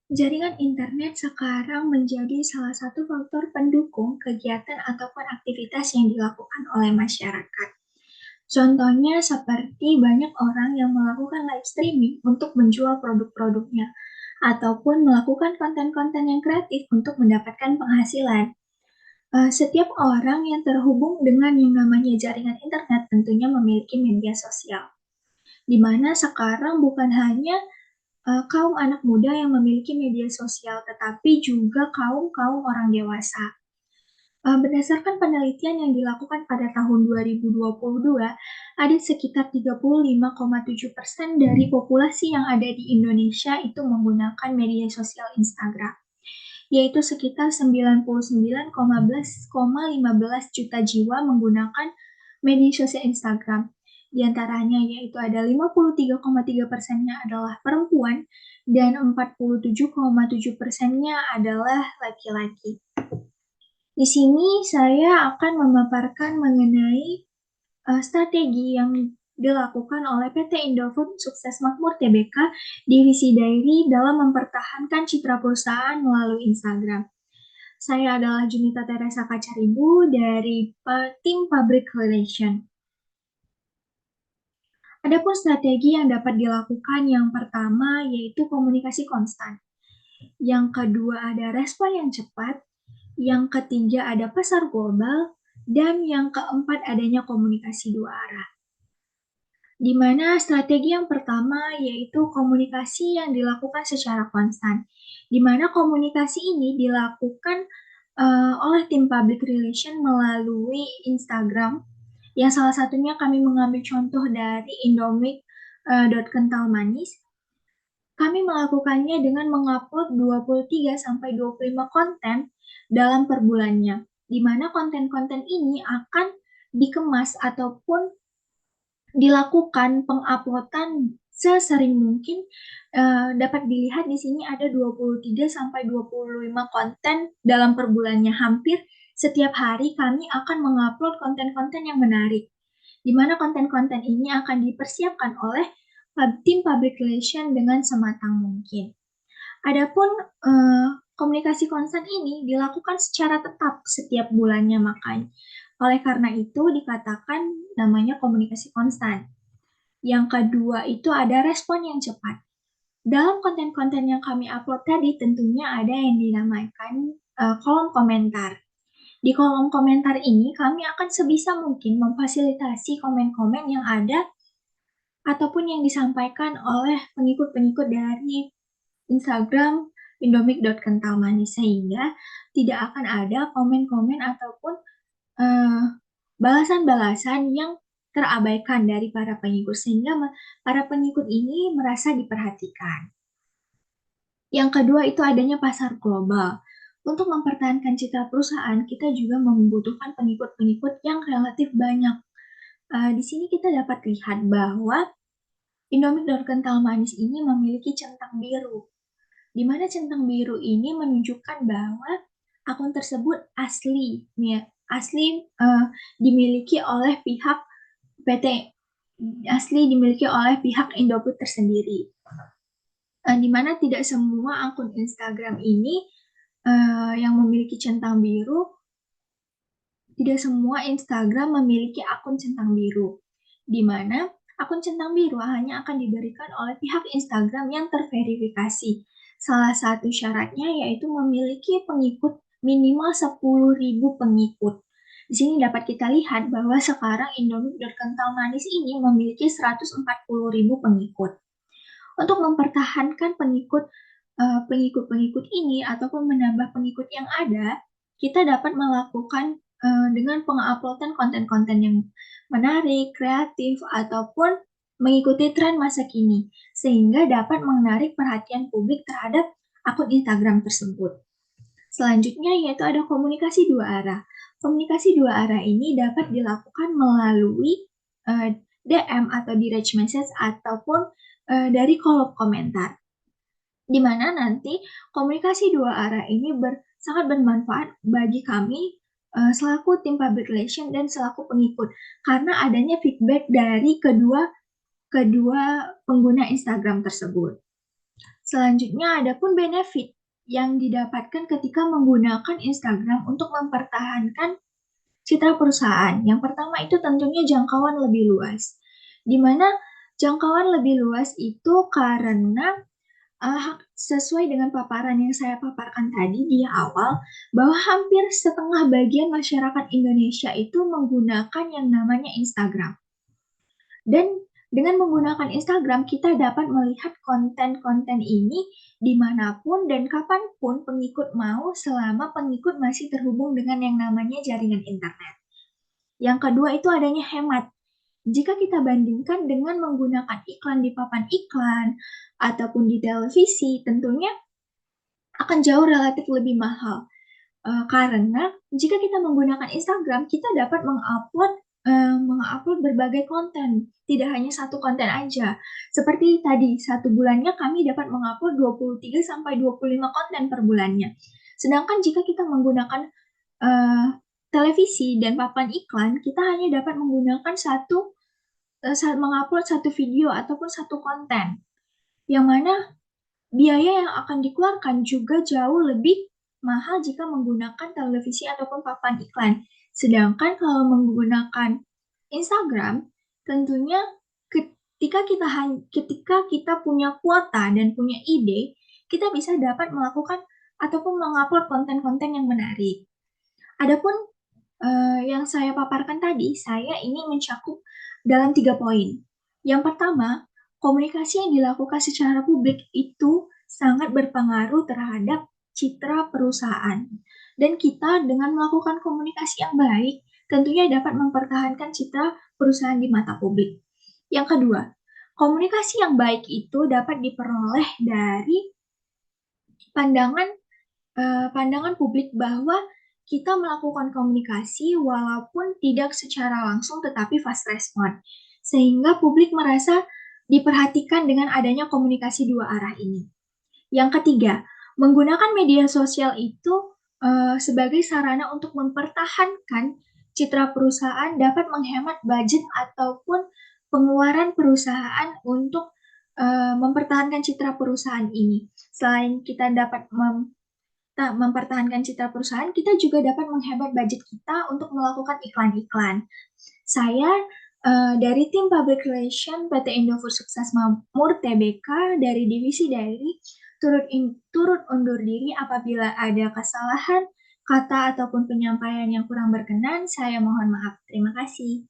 Jaringan internet sekarang menjadi salah satu faktor pendukung kegiatan ataupun aktivitas yang dilakukan oleh masyarakat. Contohnya seperti banyak orang yang melakukan live streaming untuk menjual produk-produknya, ataupun melakukan konten-konten yang kreatif untuk mendapatkan penghasilan. Setiap orang yang terhubung dengan yang namanya jaringan internet tentunya memiliki media sosial, di mana sekarang bukan hanya kaum anak muda yang memiliki media sosial, tetapi juga kaum-kaum orang dewasa. Berdasarkan penelitian yang dilakukan pada tahun 2022, ada sekitar 35,7% dari populasi yang ada di Indonesia itu menggunakan media sosial Instagram, yaitu sekitar 99,15 juta jiwa menggunakan media sosial Instagram. Di antaranya yaitu ada 53,3%-nya adalah perempuan dan 47,7%-nya adalah laki-laki. Di sini saya akan memaparkan mengenai strategi yang dilakukan oleh PT Indofood Sukses Makmur Tbk Divisi Dairy dalam mempertahankan citra perusahaan melalui Instagram. Saya adalah Junita Teresa Kacaribu dari tim Public Relation. Adapun strategi yang dapat dilakukan yang pertama yaitu komunikasi konstan. Yang kedua ada respon yang cepat. Yang ketiga ada pasar global. Dan yang keempat adanya komunikasi dua arah. Di mana strategi yang pertama yaitu komunikasi yang dilakukan secara konstan. Di mana komunikasi ini dilakukan oleh tim public relation melalui Instagram, yang salah satunya kami mengambil contoh dari Indomie kental manis. Kami melakukannya dengan mengupload 23-25 konten dalam per bulannya, di mana konten-konten ini akan dikemas ataupun dilakukan penguploadan sesering mungkin. Dapat dilihat di sini ada 23-25 konten dalam per bulannya. Hampir setiap hari kami akan mengupload konten-konten yang menarik, di mana konten-konten ini akan dipersiapkan oleh tim public relation dengan sematang mungkin. Adapun komunikasi konstan ini dilakukan secara tetap setiap bulannya, makanya oleh karena itu dikatakan namanya komunikasi konstan. Yang kedua itu ada respon yang cepat. Dalam konten-konten yang kami upload tadi tentunya ada yang dinamakan kolom komentar. Di kolom komentar ini kami akan sebisa mungkin memfasilitasi komen-komen yang ada ataupun yang disampaikan oleh pengikut-pengikut dari Instagram Indomie.kental manis, sehingga tidak akan ada komen-komen ataupun balasan-balasan yang terabaikan dari para pengikut, sehingga para pengikut ini merasa diperhatikan. Yang kedua itu adanya pasar global. Untuk mempertahankan citra perusahaan, kita juga membutuhkan pengikut-pengikut yang relatif banyak. Di sini kita dapat lihat bahwa Indomie kental manis ini memiliki centang biru, di mana centang biru ini menunjukkan bahwa akun tersebut asli, dimiliki oleh pihak PT, asli dimiliki oleh pihak Indofood tersendiri. Di mana tidak semua akun Instagram ini yang memiliki centang biru, tidak semua Instagram memiliki akun centang biru, di mana akun centang biru hanya akan diberikan oleh pihak Instagram yang terverifikasi. Salah satu syaratnya yaitu memiliki pengikut minimal 10.000 pengikut. Di sini dapat kita lihat bahwa sekarang Indomie kental manis ini memiliki 140.000 pengikut. Untuk mempertahankan pengikut-pengikut ini ataupun menambah pengikut yang ada, kita dapat melakukan dengan penguploadan konten-konten yang menarik, kreatif, ataupun mengikuti tren masa kini, sehingga dapat menarik perhatian publik terhadap akun Instagram tersebut. Selanjutnya yaitu ada komunikasi dua arah. Komunikasi dua arah ini dapat dilakukan melalui DM atau direct message ataupun dari kolom komentar, di mana nanti komunikasi dua arah ini sangat bermanfaat bagi kami selaku tim public relation dan selaku pengikut, karena adanya feedback dari kedua pengguna Instagram tersebut. Selanjutnya ada pun benefit yang didapatkan ketika menggunakan Instagram untuk mempertahankan citra perusahaan. Yang pertama itu tentunya jangkauan lebih luas. Di mana jangkauan lebih luas itu karena sesuai dengan paparan yang saya paparkan tadi di awal, bahwa hampir setengah bagian masyarakat Indonesia itu menggunakan yang namanya Instagram. Dan dengan menggunakan Instagram, kita dapat melihat konten-konten ini dimanapun dan kapanpun pengikut mau, selama pengikut masih terhubung dengan yang namanya jaringan internet. Yang kedua itu adanya hemat. Jika kita bandingkan dengan menggunakan iklan di papan iklan ataupun di televisi, tentunya akan jauh relatif lebih mahal. Karena jika kita menggunakan Instagram, kita dapat mengupload berbagai konten, tidak hanya satu konten aja. Seperti tadi, satu bulannya kami dapat mengupload 23 sampai 25 konten per bulannya. Sedangkan jika kita menggunakan televisi dan papan iklan, kita hanya dapat menggunakan mengupload satu video ataupun satu konten, yang mana biaya yang akan dikeluarkan juga jauh lebih mahal jika menggunakan televisi ataupun papan iklan. Sedangkan kalau menggunakan Instagram, tentunya ketika kita punya kuota dan punya ide, kita bisa dapat melakukan ataupun mengupload konten-konten yang menarik. Adapun yang saya paparkan tadi, saya ini mencakup dalam 3 poin. Yang pertama, komunikasi yang dilakukan secara publik itu sangat berpengaruh terhadap citra perusahaan. Dan kita dengan melakukan komunikasi yang baik, tentunya dapat mempertahankan citra perusahaan di mata publik. Yang kedua, komunikasi yang baik itu dapat diperoleh dari pandangan publik bahwa kita melakukan komunikasi walaupun tidak secara langsung tetapi fast respon. Sehingga publik merasa diperhatikan dengan adanya komunikasi dua arah ini. Yang ketiga, menggunakan media sosial itu sebagai sarana untuk mempertahankan citra perusahaan dapat menghemat budget ataupun pengeluaran perusahaan untuk mempertahankan citra perusahaan ini. Selain kita dapat mempertahankan citra perusahaan, kita juga dapat menghemat budget kita untuk melakukan iklan-iklan. Saya dari tim Public Relation PT Indofood Sukses Makmur Tbk dari divisi Dairy turut undur diri apabila ada kesalahan kata ataupun penyampaian yang kurang berkenan. Saya mohon maaf. Terima kasih.